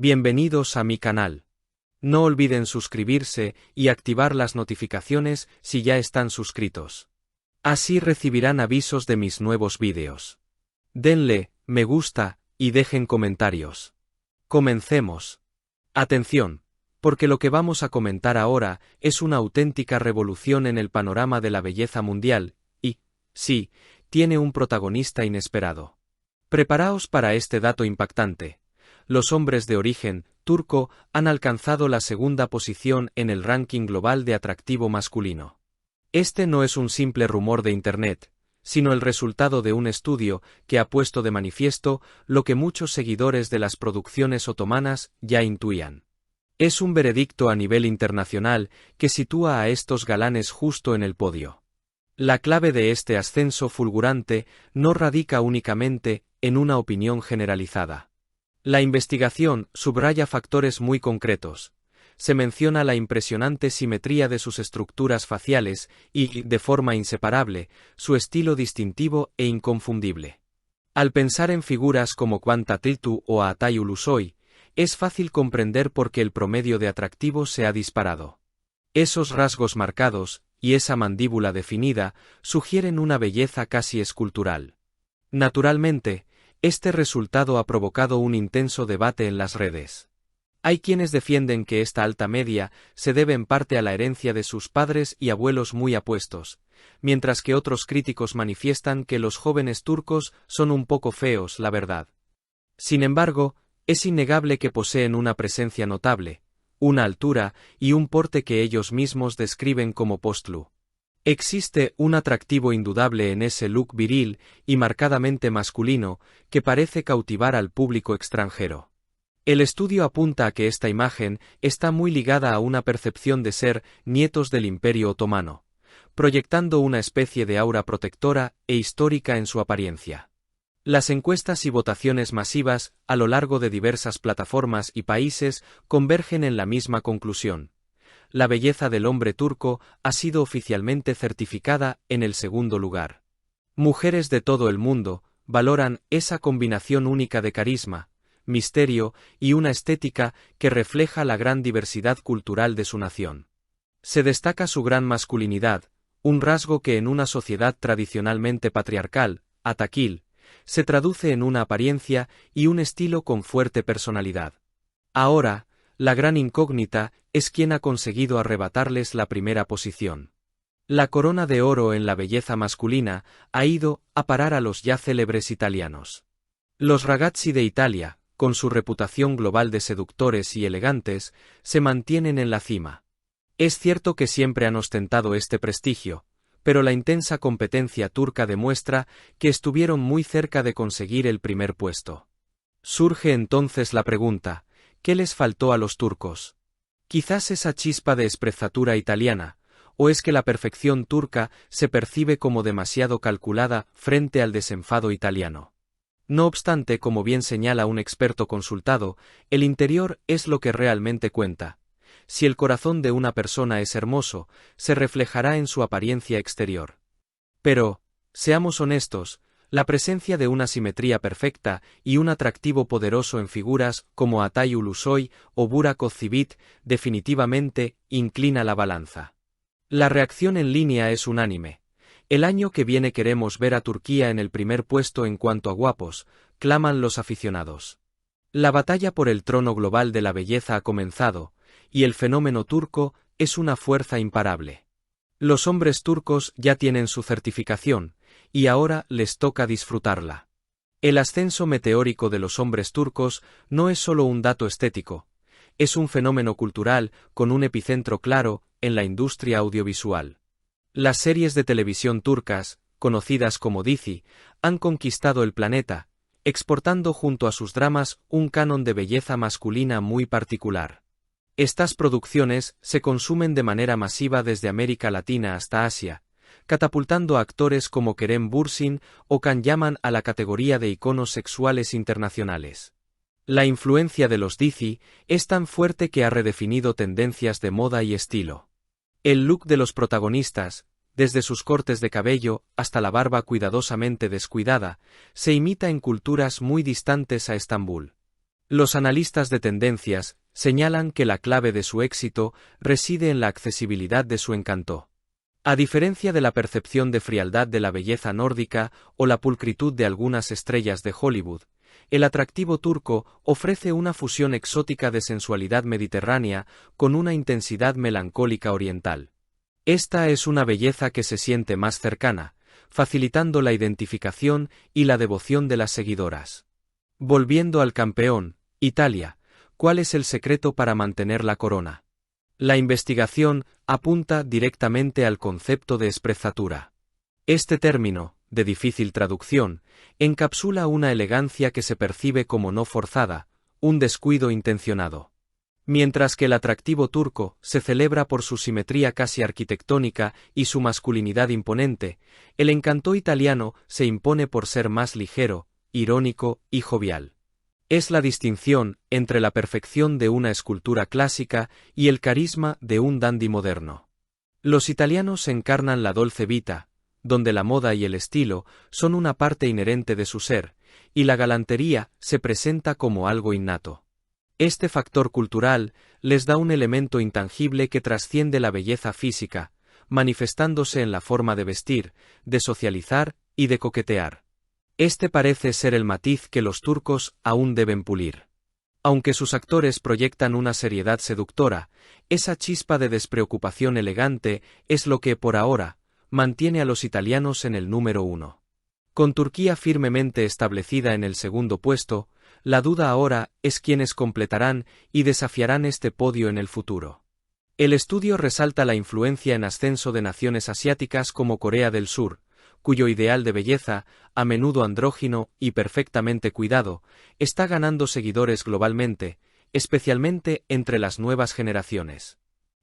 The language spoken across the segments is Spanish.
Bienvenidos a mi canal. No olviden suscribirse y activar las notificaciones si ya están suscritos. Así recibirán avisos de mis nuevos vídeos. Denle me gusta y dejen comentarios. Comencemos. Atención, porque lo que vamos a comentar ahora es una auténtica revolución en el panorama de la belleza mundial y, sí, tiene un protagonista inesperado. Preparaos para este dato impactante. Los hombres de origen turco han alcanzado la segunda posición en el ranking global de atractivo masculino. Este no es un simple rumor de Internet, sino el resultado de un estudio que ha puesto de manifiesto lo que muchos seguidores de las producciones otomanas ya intuían. Es un veredicto a nivel internacional que sitúa a estos galanes justo en el podio. La clave de este ascenso fulgurante no radica únicamente en una opinión generalizada. La investigación subraya factores muy concretos. Se menciona la impresionante simetría de sus estructuras faciales y, de forma inseparable, su estilo distintivo e inconfundible. Al pensar en figuras como Quanta Tiltu o Atay Ulusoy, es fácil comprender por qué el promedio de atractivo se ha disparado. Esos rasgos marcados y esa mandíbula definida sugieren una belleza casi escultural. Naturalmente, este resultado ha provocado un intenso debate en las redes. Hay quienes defienden que esta alta media se debe en parte a la herencia de sus padres y abuelos muy apuestos, mientras que otros críticos manifiestan que los jóvenes turcos son un poco feos, la verdad. Sin embargo, es innegable que poseen una presencia notable, una altura y un porte que ellos mismos describen como postlu. Existe un atractivo indudable en ese look viril y marcadamente masculino que parece cautivar al público extranjero. El estudio apunta a que esta imagen está muy ligada a una percepción de ser nietos del Imperio Otomano, proyectando una especie de aura protectora e histórica en su apariencia. Las encuestas y votaciones masivas a lo largo de diversas plataformas y países convergen en la misma conclusión. La belleza del hombre turco ha sido oficialmente certificada en el segundo lugar. Mujeres de todo el mundo valoran esa combinación única de carisma, misterio y una estética que refleja la gran diversidad cultural de su nación. Se destaca su gran masculinidad, un rasgo que en una sociedad tradicionalmente patriarcal, ataquil, se traduce en una apariencia y un estilo con fuerte personalidad. Ahora, la gran incógnita es quién ha conseguido arrebatarles la primera posición. La corona de oro en la belleza masculina ha ido a parar a los ya célebres italianos. Los ragazzi de Italia, con su reputación global de seductores y elegantes, se mantienen en la cima. Es cierto que siempre han ostentado este prestigio, pero la intensa competencia turca demuestra que estuvieron muy cerca de conseguir el primer puesto. Surge entonces la pregunta, ¿qué les faltó a los turcos? Quizás esa chispa de esprezatura italiana, o es que la perfección turca se percibe como demasiado calculada frente al desenfado italiano. No obstante, como bien señala un experto consultado, el interior es lo que realmente cuenta. Si el corazón de una persona es hermoso, se reflejará en su apariencia exterior. Pero, seamos honestos, la presencia de una simetría perfecta y un atractivo poderoso en figuras como Atay Ulusoy o Burak Ozçivit definitivamente inclina la balanza. La reacción en línea es unánime. El año que viene queremos ver a Turquía en el primer puesto en cuanto a guapos, claman los aficionados. La batalla por el trono global de la belleza ha comenzado, y el fenómeno turco es una fuerza imparable. Los hombres turcos ya tienen su certificación, y ahora les toca disfrutarla. El ascenso meteórico de los hombres turcos no es solo un dato estético, es un fenómeno cultural con un epicentro claro en la industria audiovisual. Las series de televisión turcas, conocidas como Dizi, han conquistado el planeta, exportando junto a sus dramas un canon de belleza masculina muy particular. Estas producciones se consumen de manera masiva desde América Latina hasta Asia, catapultando a actores como Kerem Bürsin o Can Yaman a la categoría de iconos sexuales internacionales. La influencia de los Dizi es tan fuerte que ha redefinido tendencias de moda y estilo. El look de los protagonistas, desde sus cortes de cabello hasta la barba cuidadosamente descuidada, se imita en culturas muy distantes a Estambul. Los analistas de tendencias señalan que la clave de su éxito reside en la accesibilidad de su encanto. A diferencia de la percepción de frialdad de la belleza nórdica o la pulcritud de algunas estrellas de Hollywood, el atractivo turco ofrece una fusión exótica de sensualidad mediterránea con una intensidad melancólica oriental. Esta es una belleza que se siente más cercana, facilitando la identificación y la devoción de las seguidoras. Volviendo al campeón, Italia, ¿cuál es el secreto para mantener la corona? La investigación apunta directamente al concepto de sprezzatura. Este término, de difícil traducción, encapsula una elegancia que se percibe como no forzada, un descuido intencionado. Mientras que el atractivo turco se celebra por su simetría casi arquitectónica y su masculinidad imponente, el encanto italiano se impone por ser más ligero, irónico y jovial. Es la distinción entre la perfección de una escultura clásica y el carisma de un dandy moderno. Los italianos encarnan la dolce vita, donde la moda y el estilo son una parte inherente de su ser, y la galantería se presenta como algo innato. Este factor cultural les da un elemento intangible que trasciende la belleza física, manifestándose en la forma de vestir, de socializar y de coquetear. Este parece ser el matiz que los turcos aún deben pulir. Aunque sus actores proyectan una seriedad seductora, esa chispa de despreocupación elegante es lo que, por ahora, mantiene a los italianos en el número 1. Con Turquía firmemente establecida en el segundo puesto, la duda ahora es quiénes completarán y desafiarán este podio en el futuro. El estudio resalta la influencia en ascenso de naciones asiáticas como Corea del Sur, cuyo ideal de belleza, a menudo andrógino y perfectamente cuidado, está ganando seguidores globalmente, especialmente entre las nuevas generaciones.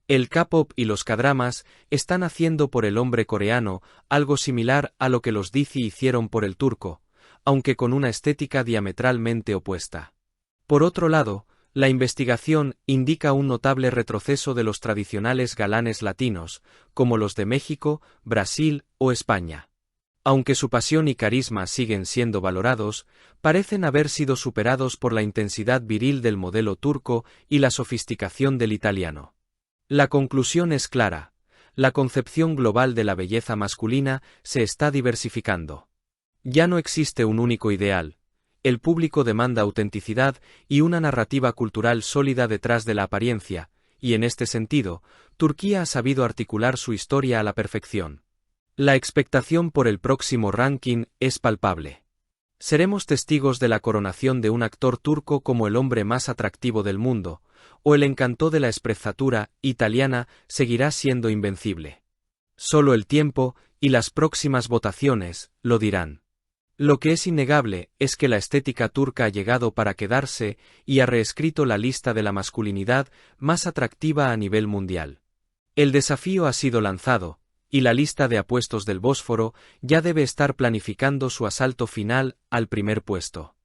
El K-pop y los K-dramas están haciendo por el hombre coreano algo similar a lo que los Dizi hicieron por el turco, aunque con una estética diametralmente opuesta. Por otro lado, la investigación indica un notable retroceso de los tradicionales galanes latinos, como los de México, Brasil o España. Aunque su pasión y carisma siguen siendo valorados, parecen haber sido superados por la intensidad viril del modelo turco y la sofisticación del italiano. La conclusión es clara: la concepción global de la belleza masculina se está diversificando. Ya no existe un único ideal. El público demanda autenticidad y una narrativa cultural sólida detrás de la apariencia, y en este sentido, Turquía ha sabido articular su historia a la perfección. La expectación por el próximo ranking es palpable. ¿Seremos testigos de la coronación de un actor turco como el hombre más atractivo del mundo, o el encanto de la sprezzatura italiana seguirá siendo invencible? Solo el tiempo y las próximas votaciones lo dirán. Lo que es innegable es que la estética turca ha llegado para quedarse y ha reescrito la lista de la masculinidad más atractiva a nivel mundial. El desafío ha sido lanzado, y la lista de apuestos del Bósforo ya debe estar planificando su asalto final al primer puesto.